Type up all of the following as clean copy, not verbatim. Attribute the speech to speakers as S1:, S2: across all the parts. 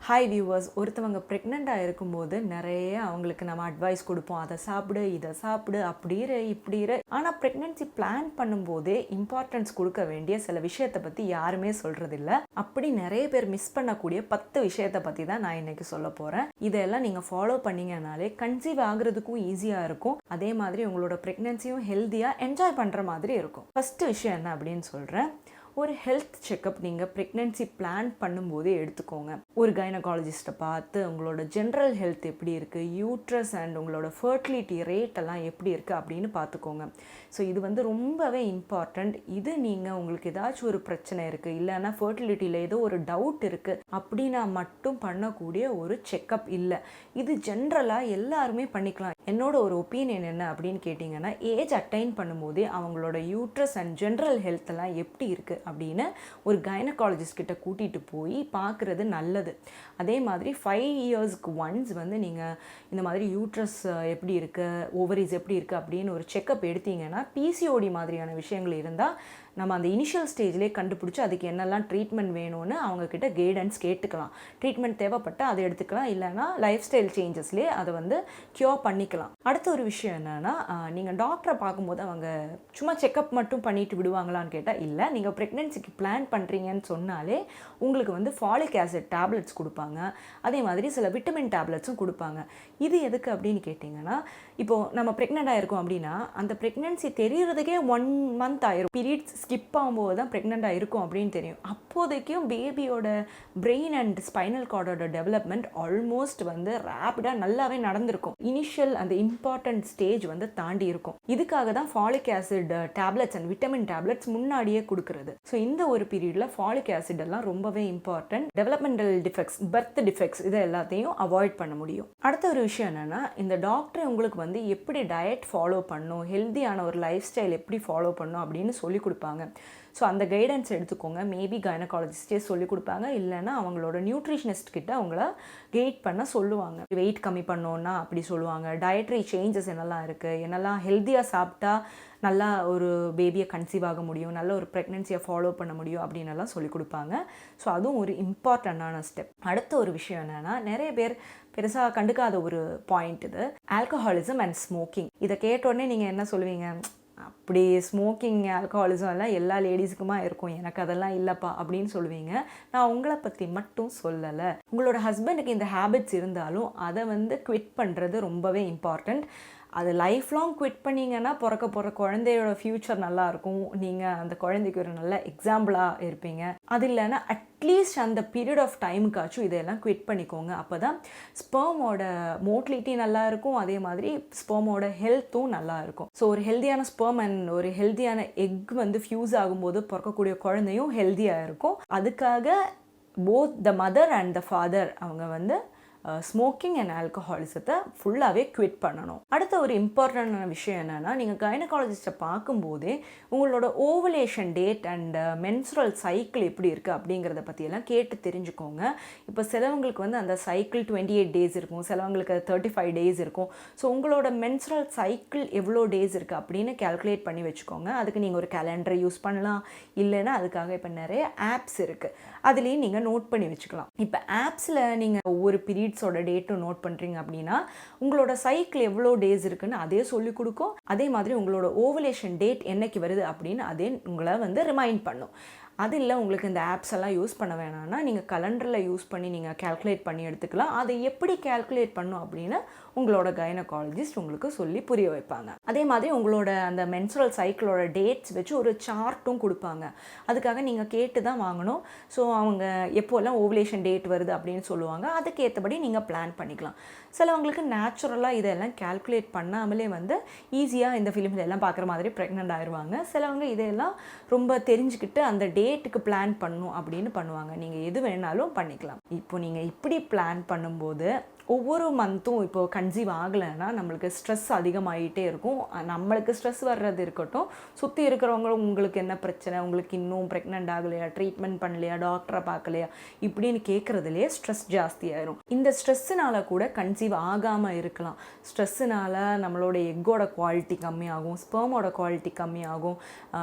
S1: Hi viewers, ஒருத்தவங்க ப்ரெக்னெண்ட்டாக இருக்கும்போது நிறைய அவங்களுக்கு நம்ம அட்வைஸ் கொடுப்போம். அதை சாப்பிடு, இதை சாப்பிடு, அப்படி இரு, இப்படி இரு. ஆனால் ப்ரெக்னென்சி பிளான் பண்ணும்போதே இம்பார்ட்டன்ஸ் கொடுக்க வேண்டிய சில விஷயத்தை பற்றி யாருமே சொல்கிறதில்ல. அப்படி நிறைய பேர் மிஸ் பண்ணக்கூடிய 10 விஷயத்தை பற்றி தான் நான் இன்றைக்கி சொல்ல போகிறேன். இதெல்லாம் நீங்கள் ஃபாலோ பண்ணிங்கனாலே கன்சீவ் ஆகுறதுக்கும் ஈஸியாக இருக்கும். அதே மாதிரி உங்களோட ப்ரெக்னென்சியும் ஹெல்த்தியாக என்ஜாய் பண்ணுற மாதிரி இருக்கும். ஃபஸ்ட்டு விஷயம் என்ன அப்படின்னு சொல்கிறேன். ஒரு ஹெல்த் செக்கப் நீங்கள் ப்ரெக்னென்சி பிளான் பண்ணும்போதே எடுத்துக்கோங்க. ஒரு கைனகாலஜிஸ்ட்டை பார்த்து உங்களோட ஜென்ரல் ஹெல்த் எப்படி இருக்குது, யூட்ரஸ் அண்ட் உங்களோட ஃபர்டிலிட்டி ரேட் எல்லாம் எப்படி இருக்குது அப்படின்னு பார்த்துக்கோங்க. ஸோ இது வந்து ரொம்பவே இம்பார்ட்டண்ட். இது நீங்கள் உங்களுக்கு ஏதாச்சும் ஒரு பிரச்சனை இருக்குது, இல்லைன்னா ஃபர்டிலிட்டியில் ஏதோ ஒரு டவுட் இருக்குது அப்படின்னா மட்டும் பண்ணக்கூடிய ஒரு செக்கப் இல்லை. இது ஜென்ரலாக எல்லாருமே பண்ணிக்கலாம். என்னோட ஒரு ஒப்பீனியன் என்ன அப்படின்னு கேட்டிங்கன்னா, ஏஜ் அட்டைன் பண்ணும்போதே அவங்களோட யூட்ரஸ் அண்ட் ஜென்ரல் ஹெல்த் எல்லாம் எப்படி இருக்குது அப்படின்னு ஒரு கைனகாலஜிஸ்ட் கிட்ட கூட்டிகிட்டு போய் பார்க்குறது நல்லது. அதே மாதிரி 5 இயர்ஸ்க்கு ஒன்ஸ் வந்து நீங்கள் இந்த மாதிரி யூட்ரஸ் எப்படி இருக்குது, ஓவரிஸ் எப்படி இருக்குது அப்படின்னு ஒரு செக்கப் எடுத்தீங்கன்னா, பிசிஓடி மாதிரியான விஷயங்கள் இருந்தால் நம்ம அந்த இனிஷியல் ஸ்டேஜ்லேயே கண்டுபிடிச்சி அதுக்கு என்னெல்லாம் ட்ரீட்மெண்ட் வேணும்னு அவங்கக்கிட்ட கைடன்ஸ் கேட்டுக்கலாம். ட்ரீட்மெண்ட் தேவைப்பட்டால் அதை எடுத்துக்கலாம், இல்லைனா லைஃப் ஸ்டைல் சேஞ்சஸ்லேயே அதை வந்து க்யூர் பண்ணிக்கலாம். அடுத்த ஒரு விஷயம் என்னென்னா, நீங்கள் டாக்டரை பார்க்கும்போது அவங்க சும்மா செக்கப் மட்டும் பண்ணிட்டு விடுவாங்களான்னு கேட்டால் இல்லை. நீங்கள் ப்ரெக்னென்சிக்கு பிளான் பண்ணுறீங்கன்னு சொன்னாலே உங்களுக்கு வந்து ஃபாலிக் ஆசிட் டேப்லெட்ஸ் கொடுப்பாங்க. அதே மாதிரி சில விட்டமின் டேப்லெட்ஸும் கொடுப்பாங்க. இது எதுக்கு அப்படின்னு கேட்டிங்கன்னா, இப்போது நம்ம ப்ரெக்னெண்ட்டாக இருக்கோம் அப்படின்னா அந்த ப்ரெக்னென்சி தெரியறதுக்கே 1 மந்த் ஆயிரும். பீரியட்ஸ் ஸ்கிப் ஆகும்போது தான் ப்ரெக்னெண்ட்டாக இருக்கும் அப்படின்னு தெரியும். அப்போதைக்கும் பேபியோட பிரெயின் அண்ட் ஸ்பைனல் கார்டோட டெவலப்மெண்ட் ஆல்மோஸ்ட் வந்து ரேப்பிடாக நல்லாவே நடந்திருக்கும். இனிஷியல் அந்த இம்பார்ட்டன்ட் ஸ்டேஜ் வந்து தாண்டி இருக்கும். இதுக்காக தான் folic acid tablets and vitamin tablets முன்னாடியே கொடுக்குறது. ஸோ இந்த ஒரு பீரியடில் ஃபாலிக் ஆசிட் எல்லாம் ரொம்பவே important. Developmental defects, birth defects இதை எல்லாத்தையும் அவாய்ட் பண்ண முடியும். அடுத்த ஒரு விஷயம் என்னென்னா, இந்த டாக்டர் உங்களுக்கு வந்து எப்படி டயட் ஃபாலோ பண்ணணும், ஹெல்த்தியான ஒரு லைஃப் ஸ்டைல் எப்படி ஃபாலோ பண்ணணும் அப்படின்னு சொல்லி கொடுப்பாங்க. ஸோ அந்த கைடன்ஸ் எடுத்துக்கோங்க. மேபி கைனகாலஜிஸ்டே சொல்லிக் கொடுப்பாங்க, இல்லைன்னா அவங்களோட நியூட்ரிஷனிஸ்ட் கிட்ட அவங்கள கைட் பண்ண சொல்லுவாங்க. வெயிட் கம்மி பண்ணோன்னா அப்படி சொல்லுவாங்க. டயட்ரி சேஞ்சஸ் என்னெல்லாம் இருக்குது, என்னெல்லாம் ஹெல்த்தியாக சாப்பிட்டா நல்லா ஒரு பேபியை கன்சீவ் ஆக முடியும், நல்ல ஒரு ப்ரெக்னென்சியை ஃபாலோ பண்ண முடியும் அப்படின்னு எல்லாம் சொல்லிக் கொடுப்பாங்க. ஸோ அதுவும் ஒரு இம்பார்ட்டண்டான ஸ்டெப். அடுத்த ஒரு விஷயம் என்னென்னா, நிறைய பேர் பெருசாக கண்டுக்காத ஒரு பாயிண்ட் இது, ஆல்கஹாலிசம் அண்ட் ஸ்மோக்கிங். இதை கேட்டோடனே நீங்கள் என்ன சொல்லுவீங்க, அப்படி ஸ்மோக்கிங் ஆல்கஹாலிசம் எல்லாம் எல்லா லேடிஸுக்குமா இருக்கும், எனக்கு அதெல்லாம் இல்லைப்பா அப்படின்னு சொல்லுவீங்க. நான் உங்களை பற்றி மட்டும் சொல்லலை. உங்களோட ஹஸ்பண்டுக்கு இந்த ஹேபிட்ஸ் இருந்தாலும் அதை வந்து குவிட் பண்ணுறது ரொம்பவே இம்பார்ட்டண்ட். அது லைஃப் லாங் குவிட் பண்ணிங்கன்னா பிறக்க போகிற குழந்தையோட ஃப்யூச்சர் நல்லாயிருக்கும். நீங்கள் அந்த குழந்தைக்கு ஒரு நல்ல எக்ஸாம்பிளாக இருப்பீங்க. அது இல்லைன்னா அட்லீஸ்ட் அந்த பீரியட் ஆஃப் டைமுக்காச்சும் இதெல்லாம் குவிட் பண்ணிக்கோங்க. அப்போ தான் ஸ்பெர்மோட மோட்டிலிட்டி நல்லா இருக்கும், அதே மாதிரி ஸ்பெர்மோட ஹெல்த்தும் நல்லா இருக்கும். ஸோ ஒரு ஹெல்த்தியான ஸ்பெர்ம் அண்ட் ஒரு ஹெல்த்தியான எக் வந்து ஃபியூஸ் ஆகும்போது பிறக்கக்கூடிய குழந்தையும் ஹெல்த்தியாக இருக்கும். அதுக்காக both the mother and the father அவங்க வந்து ஸ்மோக்கிங் அண்ட் ஆல்கஹாலிசத்தை ஃபுல்லாகவே குவிட் பண்ணணும். அடுத்த ஒரு இம்பார்ட்டண்டான விஷயம் என்னென்னா, நீங்கள் கைனகாலஜிஸ்ட்டை பார்க்கும்போதே உங்களோட ovulation date and menstrual cycle எப்படி இருக்குது அப்படிங்கிறத பற்றியெல்லாம் கேட்டு தெரிஞ்சுக்கோங்க. இப்போ சிலவங்களுக்கு வந்து அந்த சைக்கிள் 28 டேஸ் இருக்கும், சிலவங்களுக்கு 35 டேஸ் இருக்கும். ஸோ உங்களோட மென்சுரல் சைக்கிள் எவ்வளோ டேஸ் இருக்குது அப்படின்னு கேல்குலேட் பண்ணி வச்சுக்கோங்க. அதுக்கு நீங்கள் ஒரு கேலண்டரை யூஸ் பண்ணலாம், இல்லைன்னா அதுக்காக இப்போ நிறைய ஆப்ஸ் இருக்குது, அதுலேயும் நீங்கள் நோட் பண்ணி வச்சுக்கலாம். இப்போ ஆப்ஸில் நீங்கள் ஒவ்வொரு பீரியட்ஸோட டேட்டும் நோட் பண்ணுறீங்க அப்படின்னா உங்களோட சைக்கிள் எவ்வளோ டேஸ் இருக்குன்னு அதே சொல்லிக் கொடுக்கும். அதே மாதிரி உங்களோட ஓவலேஷன் டேட் என்னைக்கு வருது அப்படின்னு அதே உங்களை வந்து ரிமைண்ட் பண்ணும். அது இல்லை உங்களுக்கு இந்த ஆப்ஸ் எல்லாம் யூஸ் பண்ண வேணாம்னா நீங்கள் கலண்டரில் யூஸ் பண்ணி நீங்கள் கேல்குலேட் பண்ணி எடுத்துக்கலாம். அதை எப்படி கேல்குலேட் பண்ணும் அப்படின்னு உங்களோட கைனகாலஜிஸ்ட் உங்களுக்கு சொல்லி புரிய வைப்பாங்க. அதே மாதிரி உங்களோட அந்த மென்சுரல் சைக்கிளோட டேட்ஸ் வச்சு ஒரு சார்ட்டும் கொடுப்பாங்க. அதுக்காக நீங்கள் கேட்டு தான் வாங்கணும். ஸோ அவங்க எப்போல்லாம் ஓவலேஷன் டேட் வருது அப்படின்னு சொல்லுவாங்க. அதுக்கேற்றபடி நீங்கள் பிளான் பண்ணிக்கலாம். சிலவங்களுக்கு நேச்சுரலாக இதெல்லாம் கேல்குலேட் பண்ணாமலே வந்து ஈஸியாக இந்த ஃபிலிம்ஸ் எல்லாம் பார்க்குற மாதிரி ப்ரெக்னென்ட் ஆயிடுவாங்க. சிலவங்க இதெல்லாம் ரொம்ப தெரிஞ்சுக்கிட்டு அந்த டேட்டுக்கு பிளான் பண்ணணும் அப்படின்னு பண்ணுவாங்க. நீங்கள் எது வேணாலும் பண்ணிக்கலாம். இப்போ நீங்கள் இப்படி பிளான் பண்ணும்போது ஒவ்வொரு மந்த்தும் இப்போ கன்சீவ் ஆகலைன்னா நம்மளுக்கு ஸ்ட்ரெஸ் அதிகமாகிட்டே இருக்கும். நம்மளுக்கு ஸ்ட்ரெஸ் வர்றது இருக்கட்டும், சுற்றி இருக்கிறவங்களும் உங்களுக்கு என்ன பிரச்சனை, உங்களுக்கு இன்னும் ப்ரெக்னென்ட் ஆகலையா, ட்ரீட்மெண்ட் பண்ணலையா, டாக்டரை பார்க்கலையா இப்படின்னு கேட்குறதுலேயே ஸ்ட்ரெஸ் ஜாஸ்தியாயிரும். இந்த ஸ்ட்ரெஸ்ஸுனால கூட கன்சீவ் ஆகாமல் இருக்கலாம். ஸ்ட்ரெஸ்ஸுனால நம்மளோட எக்கோட குவாலிட்டி கம்மியாகும், ஸ்பெர்மோட குவாலிட்டி கம்மியாகும்.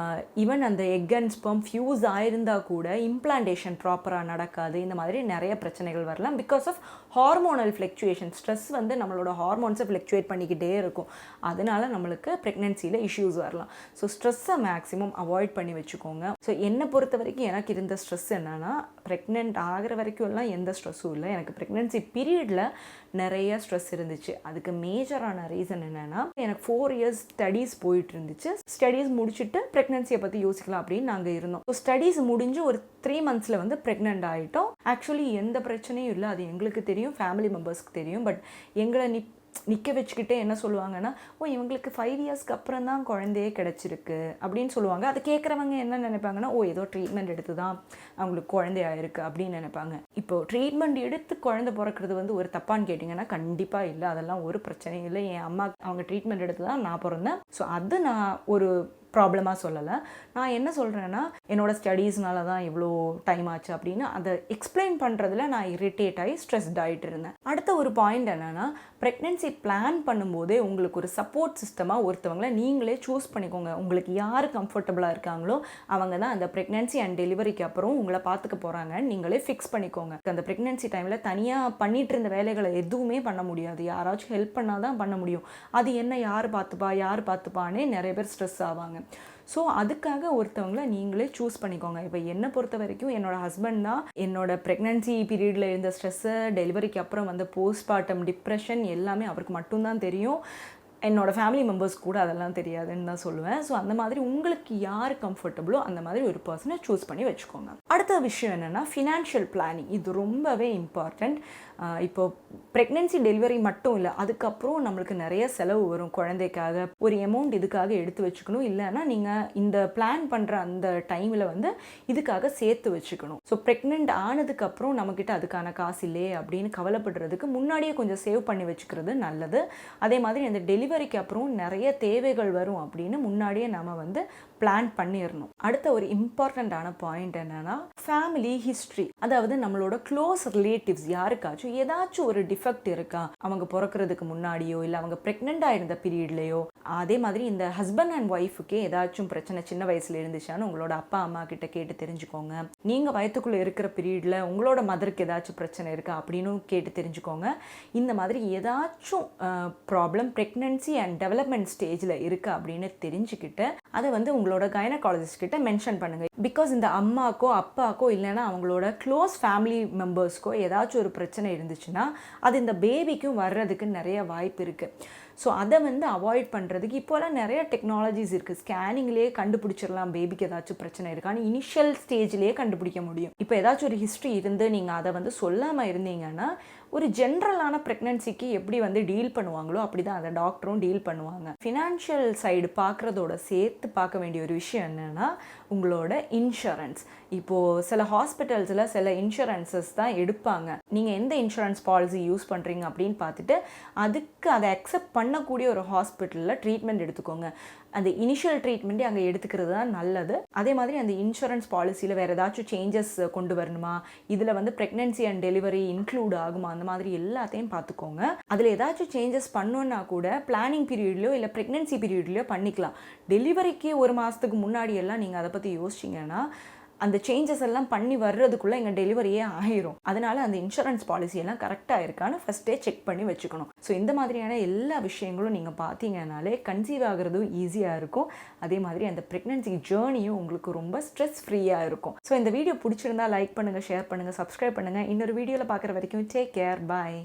S1: ஈவன் அந்த எக் அண்ட் ஸ்பெர்ம் ஃபியூஸ் ஆயிருந்தால் கூட இம்ப்ளான்டேஷன் ப்ராப்பராக நடக்காது. இந்த மாதிரி நிறைய பிரச்சனைகள் வரலாம் because of hormonal fluctuation. Stress வந்து நம்மளோட ஹார்மோன்ஸை ஃப்ளக்சுவேட் பண்ணிக்கிட்டே இருக்கும். அதனால நம்மளுக்கு ப்ரெக்னென்சியில் இஷ்யூஸ் வரலாம். ஸோ ஸ்ட்ரெஸ்ஸை மேக்ஸிமம் அவாய்ட் பண்ணி வச்சுக்கோங்க. ஸோ என்னை பொறுத்த வரைக்கும் எனக்கு இருந்த ஸ்ட்ரெஸ் என்னென்னா, ப்ரெக்னென்ட் ஆகிற வரைக்கும் எல்லாம் எந்த ஸ்ட்ரெஸ்ஸும் இல்லை. எனக்கு ப்ரெக்னென்சி பீரியடில் நிறைய ஸ்ட்ரெஸ் இருந்துச்சு. அதுக்கு மேஜரான ரீசன் என்னென்னா, எனக்கு 4 years ஸ்டடீஸ் போயிட்டு இருந்துச்சு. ஸ்டடீஸ் முடிச்சுட்டு ப்ரெக்னென்சியை பற்றி யோசிக்கலாம் அப்படின்னு நாங்கள் இருந்தோம். ஸோ ஸ்டடீஸ் முடிஞ்சு ஒரு 3 months வந்து ப்ரெக்னென்ட் ஆகிட்டோம். ஆக்சுவலி எந்த பிரச்சனையும் இல்லை, அது எங்களுக்கு தெரியும், ஃபேமிலி மெம்பர்ஸ்க்கு தெரியும். பட் எங்களை நிற்க வச்சுக்கிட்டே என்ன சொல்லுவாங்கன்னா, இவங்களுக்கு 5 yearsக்கு அப்புறம் தான் குழந்தையே கிடச்சிருக்கு அப்படின்னு சொல்லுவாங்க. அது கேட்குறவங்க என்ன நினைப்பாங்கன்னா, ஏதோ ட்ரீட்மெண்ட் எடுத்து தான் அவங்களுக்கு குழந்தையாயிருக்கு அப்படின்னு நினைப்பாங்க. இப்போ ட்ரீட்மெண்ட் எடுத்து குழந்தை பிறக்கிறது வந்து ஒரு தப்பான்னு கேட்டிங்கன்னா கண்டிப்பாக இல்லை. அதெல்லாம் ஒரு பிரச்சனையும் இல்லை. என் அம்மா அவங்க ட்ரீட்மெண்ட் எடுத்து தான் நான் பிறந்தேன். ஸோ அது நான் ஒரு ப்ராப்ளமாக சொல்லலை. நான் என்ன சொல்கிறேன்னா, என்னோடய ஸ்டடீஸ்னால தான் இவ்வளோ டைம் ஆச்சு அப்படின்னு அதை எக்ஸ்பிளைன் பண்ணுறதுல நான் இரிட்டேட் ஆகி ஸ்ட்ரெஸ்ட் ஆகிட்டு இருந்தேன். அடுத்த ஒரு பாயிண்ட் என்னென்னா, ப்ரெக்னென்சி பிளான் பண்ணும்போதே உங்களுக்கு ஒரு சப்போர்ட் சிஸ்டமாக ஒருத்தவங்களை நீங்களே சூஸ் பண்ணிக்கோங்க. உங்களுக்கு யார் கம்ஃபர்டபுளாக இருக்காங்களோ அவங்க தான் அந்த ப்ரெக்னென்சி அண்ட் டெலிவரிக்கு அப்புறம் உங்களை பார்த்துக்க போகிறாங்கன்னு நீங்களே ஃபிக்ஸ் பண்ணிக்கோங்க. அந்த ப்ரெக்னென்சி டைமில் தனியாக பண்ணிகிட்டு இருந்த வேலைகளை எதுவுமே பண்ண முடியாது. யாராச்சும் ஹெல்ப் பண்ணால் தான் பண்ண முடியும். அது என்ன யார் பார்த்துப்பானே நிறைய பேர் ஸ்ட்ரெஸ் ஆவாங்க. ஸோ அதுக்காக ஒருத்தவங்களை நீங்களே சூஸ் பண்ணிக்கோங்க. இப்போ என்னை பொறுத்த வரைக்கும் என்னோடய ஹஸ்பண்ட் தான் என்னோடய ப்ரெக்னென்சி பீரியடில் இருந்த ஸ்ட்ரெஸ்ஸு, டெலிவரிக்கு அப்புறம் வந்து போஸ்ட்மார்ட்டம் டிப்ரெஷன் எல்லாமே அவருக்கு மட்டும்தான் தெரியும். என்னோடய ஃபேமிலி மெம்பர்ஸ் கூட அதெல்லாம் தெரியாதுன்னு தான் சொல்லுவேன். ஸோ அந்த மாதிரி உங்களுக்கு யார் கம்ஃபர்டபுளோ அந்த மாதிரி ஒரு பர்சனை சூஸ் பண்ணி வச்சுக்கோங்க. அடுத்த விஷயம் என்னென்னா, ஃபினான்ஷியல் பிளானிங். இது ரொம்பவே இம்பார்ட்டண்ட். இப்போ ப்ரெக்னென்சி டெலிவரி மட்டும் இல்லை, அதுக்கப்புறம் நம்மளுக்கு நிறைய செலவு வரும். குழந்தைக்காக ஒரு அமௌண்ட் இதுக்காக எடுத்து வச்சுக்கணும். இல்லைன்னா நீங்கள் இந்த பிளான் பண்ணுற அந்த டைமில் வந்து இதுக்காக சேர்த்து வச்சுக்கணும். ஸோ ப்ரெக்னென்ட் ஆனதுக்கப்புறம் நம்மக்கிட்ட அதுக்கான காசு இல்லையே அப்படின்னு கவலைப்படுறதுக்கு முன்னாடியே கொஞ்சம் சேவ் பண்ணி வச்சுக்கிறது நல்லது. அதே மாதிரி அந்த டெலிவரிக்கு அப்புறம் நிறைய தேவைகள் வரும் அப்படின்னு முன்னாடியே நம்ம வந்து பிளான் பண்ணிடணும். அடுத்த ஒரு இம்பார்ட்டண்ட்டான பாயிண்ட் என்னன்னா, ஃபேமிலி ஹிஸ்ட்ரி. அதாவது நம்மளோட க்ளோஸ் ரிலேட்டிவ்ஸ் யாருக்காச்சும் ஏதாச்சும் ஒரு டிஃபெக்ட் இருக்கா, அவங்க பிறக்கிறதுக்கு முன்னாடியோ இல்லை அவங்க ப்ரெக்னென்ட் ஆயிருந்த பீரியட்லையோ, அதே மாதிரி இந்த ஹஸ்பண்ட் அண்ட் ஒய்ஃபுக்கே ஏதாச்சும் பிரச்சனை சின்ன வயசுல இருந்துச்சான்னு உங்களோட அப்பா அம்மா கிட்ட கேட்டு தெரிஞ்சுக்கோங்க. நீங்கள் வயத்துக்குள்ளே இருக்கிற பீரியடில் உங்களோட மதருக்கு ஏதாச்சும் பிரச்சனை இருக்கா அப்படின்னு கேட்டு தெரிஞ்சுக்கோங்க. இந்த மாதிரி ஏதாச்சும் ப்ராப்ளம் ப்ரெக்னன்சி அண்ட் டெவலப்மெண்ட் ஸ்டேஜில் இருக்கா அப்படின்னு தெரிஞ்சுக்கிட்டு அதை வந்து உங்களோட கைனகாலஜிஸ்ட் கிட்ட மென்ஷன் பண்ணுங்கள். பிகாஸ் இந்த அம்மாக்கோ அப்பாக்கோ இல்லைன்னா அவங்களோட க்ளோஸ் ஃபேமிலி மெம்பர்ஸ்க்கோ ஏதாச்சும் ஒரு பிரச்சனை இருந்துச்சுன்னா அது இந்த பேபிக்கும் வர்றதுக்கு நிறைய வாய்ப்பு இருக்குது. ஸோ அதை வந்து அவாய்ட் பண்ணுறதுக்கு இப்போலாம் நிறைய டெக்னாலஜிஸ் இருக்குது. ஸ்கேனிங்லேயே கண்டுபிடிச்சிடலாம் பேபிக்கு ஏதாச்சும் பிரச்சனை இருக்கான்னு. இனிஷியல் ஸ்டேஜ்லேயே கண்டுபிடிக்க முடியும். இப்போ ஏதாச்சும் ஒரு ஹிஸ்ட்ரி இருந்து நீங்கள் அதை வந்து சொல்லாமல் இருந்தீங்கன்னா ஒரு ஜென்ரலான ப்ரெக்னன்சிக்கு எப்படி வந்து டீல் பண்ணுவாங்களோ அப்படி தான் அதை டாக்டரும் டீல் பண்ணுவாங்க. ஃபினான்ஷியல் சைடு பார்க்குறதோட சேர்த்து பார்க்க வேண்டிய ஒரு விஷயம் என்னென்னா, உங்களோட இன்சூரன்ஸ். இப்போது சில ஹாஸ்பிட்டல்ஸில் சில இன்சூரன்சஸ் தான் எடுப்பாங்க. நீங்கள் எந்த இன்சூரன்ஸ் பாலிசி யூஸ் பண்ணுறீங்க அப்படின்னு பார்த்துட்டு அதுக்கு அதை அக்செப்ட் பண்ணக்கூடிய ஒரு ஹாஸ்பிட்டலில் ட்ரீட்மெண்ட் எடுத்துக்கோங்க. அந்த இனிஷியல் ட்ரீட்மெண்ட்டே அங்கே எடுத்துக்கிறது தான் நல்லது. அதே மாதிரி அந்த இன்சூரன்ஸ் பாலிசியில் வேறு ஏதாச்சும் சேஞ்சஸ் கொண்டு வரணுமா, இதில் வந்து ப்ரெக்னென்சி அண்ட் டெலிவரி இன்க்ளூட் ஆகுமா, அந்த மாதிரி எல்லாத்தையும் பார்த்துக்கோங்க. அதில் ஏதாச்சும் சேஞ்சஸ் பண்ணோன்னா கூட பிளானிங் பீரியட்லையோ இல்லை ப்ரெக்னென்சி பீரியட்லையோ பண்ணிக்கலாம். டெலிவரிக்கு 1 மாதத்துக்கு முன்னாடி எல்லாம் நீங்கள் அதை பற்றி யோசிச்சிங்கன்னா அந்த சேஞ்சஸ் எல்லாம் பண்ணி வர்றதுக்குள்ளே எங்கள் டெலிவரியே ஆயிரும். அதனால் அந்த இன்சூரன்ஸ் பாலிசியெல்லாம் கரெக்டாக இருக்கான்னு ஃபஸ்ட்டே செக் பண்ணி வச்சுக்கணும். ஸோ இந்த மாதிரியான எல்லா விஷயங்களும் நீங்கள் பார்த்தீங்கன்னாலே கன்சீவ் ஆகிறதும் ஈஸியாக இருக்கும். அதே மாதிரி அந்த ப்ரெக்னன்சி ஜேர்னியும் உங்களுக்கு ரொம்ப ஸ்ட்ரெஸ் ஃப்ரீயாக இருக்கும். ஸோ இந்த வீடியோ பிடிச்சிருந்தா லைக் பண்ணுங்கள், ஷேர் பண்ணுங்கள், சப்ஸ்கிரைப் பண்ணுங்கள். இன்னொரு வீடியோவில் பார்க்குற வரைக்கும் டேக் கேர், பாய்.